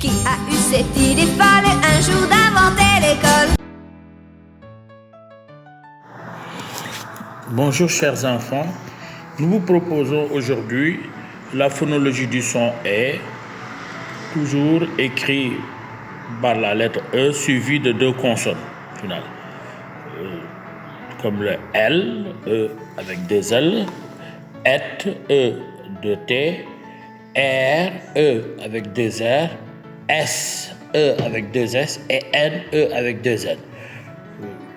Qui a eu cette idée folle un jour d'inventer l'école? Bonjour chers enfants, nous vous proposons aujourd'hui la phonologie du son E, toujours écrit par la lettre E suivie de deux consonnes finales, comme le L, E avec deux L, et, E, deux T, R, E avec deux R, S, E avec deux S et N, E avec deux N.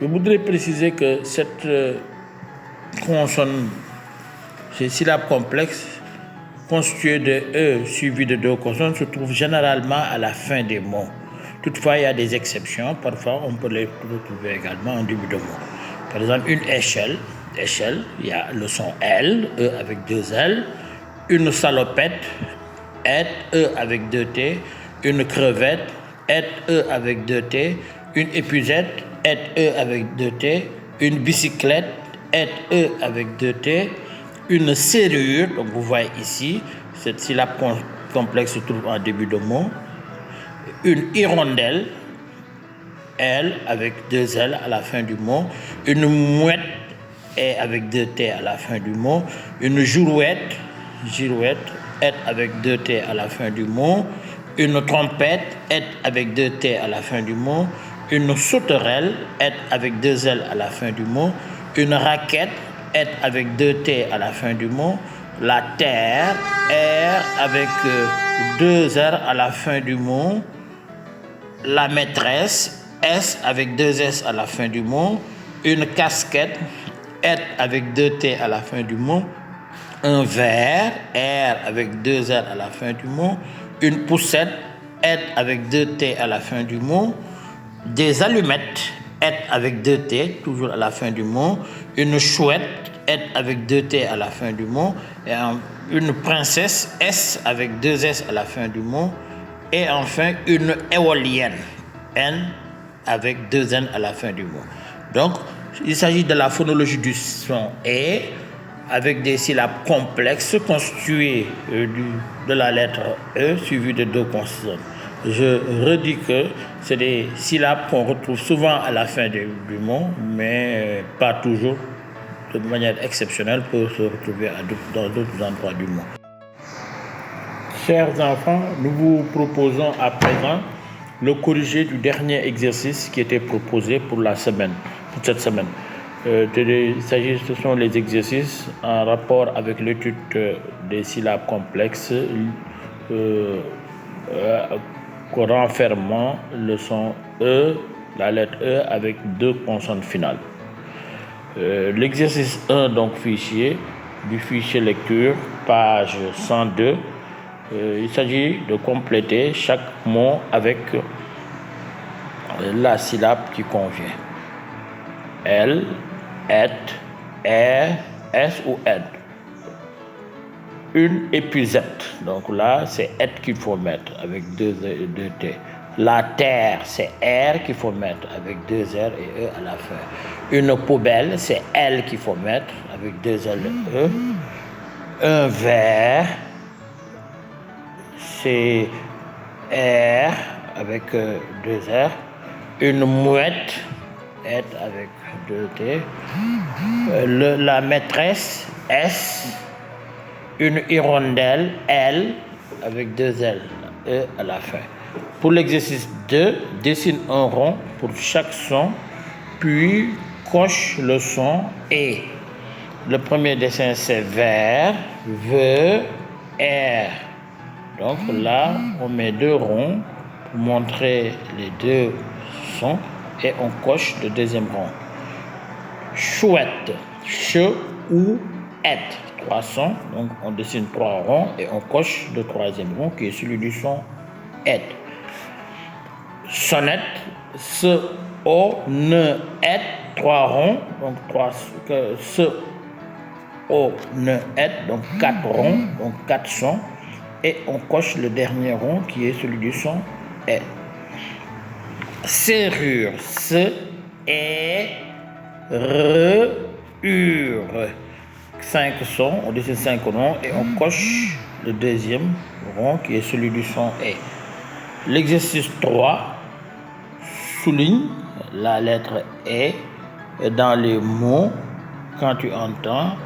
Je voudrais préciser que cette consonne, ces syllabes complexes constituées de E suivies de deux consonnes se trouvent généralement à la fin des mots. Toutefois, il y a des exceptions. Parfois, on peut les retrouver également en début de mot. Par exemple, une échelle, il y a le son L, E avec deux L. Une salopette, et, E avec deux T. Une crevette, et, E avec deux T. Une épuisette, et, E avec deux T. Une bicyclette, et, E avec deux T. Une serrure, donc vous voyez ici, cette syllabe complexe se trouve en début de mot. Une hirondelle, L avec deux L à la fin du mot. Une mouette, et avec deux T à la fin du mot. Une girouette, et avec deux T à la fin du mot. Une trompette, et avec deux T à la fin du mot. Une sauterelle, et avec deux L à la fin du mot. Une raquette, et avec deux T à la fin du mot. La terre, R avec deux R à la fin du mot. La maîtresse, S avec deux S à la fin du mot. Une casquette, et avec deux T à la fin du mot. Un verre, R avec deux R à la fin du mot. Une poussette, et avec deux T à la fin du mot. Des allumettes, et avec deux T, toujours à la fin du mot. Une chouette, et avec deux T à la fin du mot. Et une princesse, S avec deux S à la fin du mot. Et enfin, une éolienne, N avec deux N à la fin du mot. Donc, il s'agit de la phonologie du son E, avec des syllabes complexes constituées de la lettre E suivie de deux consonnes. Je redis que c'est des syllabes qu'on retrouve souvent à la fin du mot, mais pas toujours, de manière exceptionnelle, pour se retrouver dans d'autres endroits du mot. Chers enfants, nous vous proposons à présent le corrigé du dernier exercice qui était proposé pour cette semaine. Ce sont les exercices en rapport avec l'étude des syllabes complexes renfermant le son E, la lettre E avec deux consonnes finales. L'exercice 1, donc du fichier lecture, page 102. Il s'agit de compléter chaque mot avec la syllabe qui convient. L, et, R, S ou N. Une épuisette. Donc là, c'est et qu'il faut mettre avec deux T. La terre, c'est R qu'il faut mettre avec deux R et E à la fin. Une poubelle, c'est L qu'il faut mettre avec deux L et E. Un verre, c'est R avec deux R. Une mouette, et avec deux T. La maîtresse, S. Une hirondelle, L avec deux L, E à la fin. Pour l'exercice 2, dessine un rond pour chaque son, puis coche le son E. Le premier dessin, c'est vers, V, R. Donc là, on met deux ronds pour montrer les deux sons et on coche le deuxième rond. Chouette, che ou et. Trois sons, donc on dessine trois ronds et on coche le troisième rond qui est celui du son et. Sonnette, se, o, ne, et, trois ronds, donc se, o, ne, et, donc quatre ronds, donc quatre sons, et on coche le dernier rond qui est celui du son et. Serrure, se, et, re, ure. 5 sons, on dessine 5 ronds et on coche le deuxième rond qui est celui du son E. L'exercice 3 souligne la lettre E dans les mots quand tu entends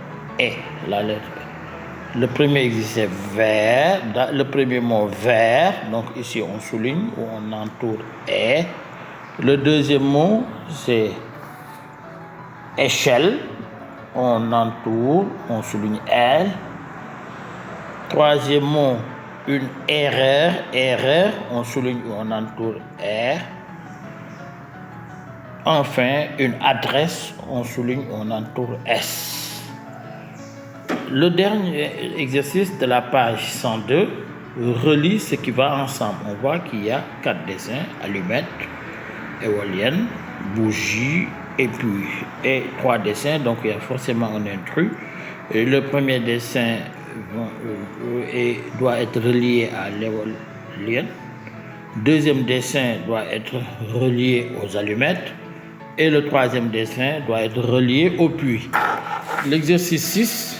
E, la lettre E. Le premier exercice est vert, le premier mot vert, donc ici on souligne ou on entoure E. Le deuxième mot c'est échelle, on entoure, on souligne L. Troisième mot, une erreur, on souligne ou on entoure R. Enfin, une adresse, on souligne ou on entoure S. Le dernier exercice de la page 102 relie ce qui va ensemble. On voit qu'il y a 4 dessins, allumettes, éolienne, bougie, et puis 3 dessins, donc il y a forcément un intrus. Et le premier dessin doit être relié à l'éolienne. Deuxième dessin doit être relié aux allumettes. Et le troisième dessin doit être relié au puits. L'exercice 6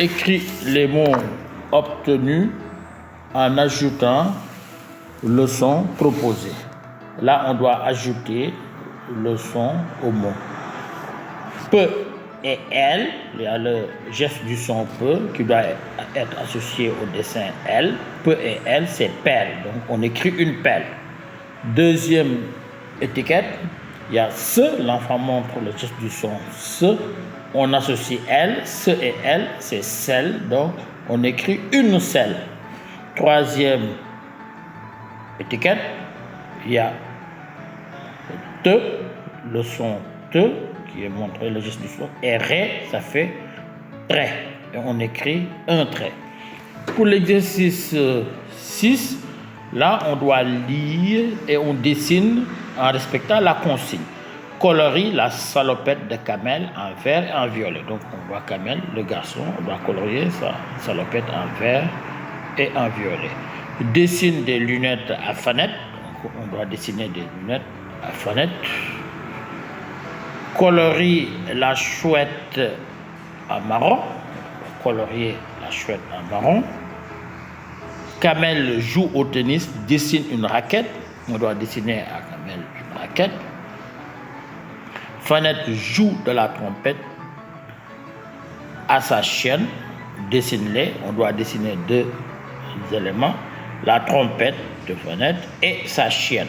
écrit les mots obtenus en ajoutant le son proposé. Là, on doit ajouter le son au mot. Peu et L, il y a le geste du son peu qui doit être associé au dessin L. Peu et L, c'est pelle. Donc, on écrit une pelle. Deuxième étiquette, il y a ce, l'enfant montre le geste du son ce. On associe L, ce et L, c'est selle. Donc, on écrit une selle. Troisième étiquette, il y a te, le son te, qui est montré, le geste du son, et ré, ça fait trait. Et on écrit un trait. Pour l'exercice 6, là, on doit lire et on dessine en respectant la consigne. Colorie la salopette de Kamel en vert et en violet. Donc, on voit Kamel, le garçon, on doit colorier sa salopette en vert et en violet. Dessine des lunettes à fanettes. Donc, on doit dessiner des lunettes à fanettes. Colorie la chouette en marron. Colorier la chouette en marron. Kamel joue au tennis, dessine une raquette. On doit dessiner à Kamel une raquette. Fanette joue de la trompette à sa chienne. Dessine-les. On doit dessiner 2 éléments. La trompette de Fanette et sa chienne.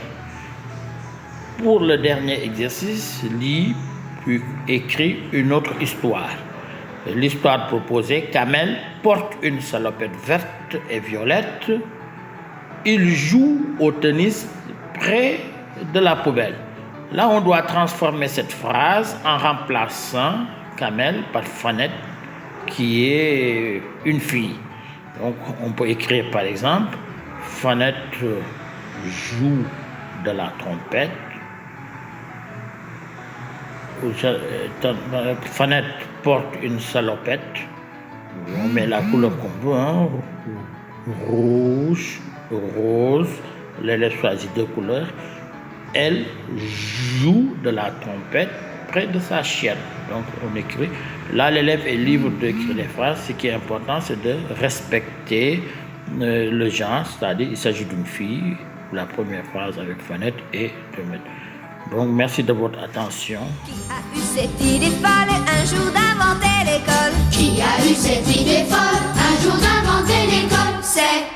Pour le dernier exercice, lis puis écris une autre histoire. L'histoire proposée, Kamel porte une salopette verte et violette. Il joue au tennis près de la poubelle. Là, on doit transformer cette phrase en remplaçant Kamel par Fanette, qui est une fille. Donc, on peut écrire par exemple, Fanette joue de la trompette. Fanette porte une salopette. On met la couleur qu'on veut, hein. Rouge, rose. L'élève choisit 2 couleurs. Elle joue de la trompette près de sa chienne. Donc on écrit. Là, l'élève est libre d'écrire les phrases. Ce qui est important, c'est de respecter le genre, c'est-à-dire il s'agit d'une fille. La première phrase avec Fanette et de mettre. Donc, merci de votre attention. Qui a eu cette idée folle un jour d'inventer l'école? Qui a eu cette idée folle un jour d'inventer l'école? C'est